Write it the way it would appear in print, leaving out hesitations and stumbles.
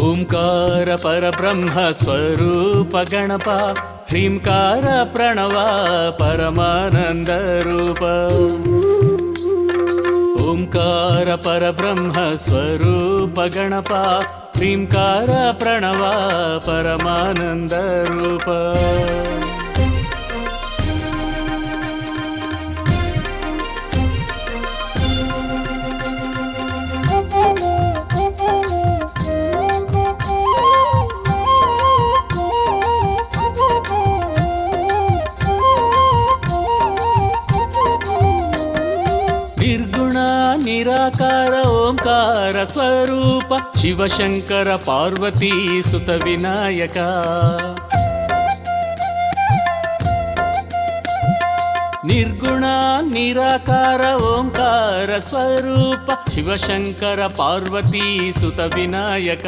ಓಂಕಾರ ಪರಬ್ರಹ್ಮ ಸ್ವರೂಪ ಗಣಪ ಹ್ರೀಂಕಾರ ಪ್ರಣವ ಪರಮಾನಂದ ರೂಪ ಓಂಕಾರ ಪರಬ್ರಹ್ಮ ಸ್ವರೂಪ ಗಣಪ ಹ್ರೀಂಕಾರ ಪ್ರಣವ ಪರಮಾನಂದ ರೂಪ ನಿರ್ಗುಣ ನಿರಾಕಾರ ಓಂಕಾರ ಸ್ವರೂಪ ಶಿವಶಂಕರ ಪಾರ್ವತೀ ಸುತ ವಿನಾಯಕ ನಿರ್ಗುಣ ನಿರಾಕಾರ ಓಂಕಾರ ಸ್ವರೂಪ ಶಿವಶಂಕರ ಪಾರ್ವತೀ ಸುತ ವಿನಾಯಕ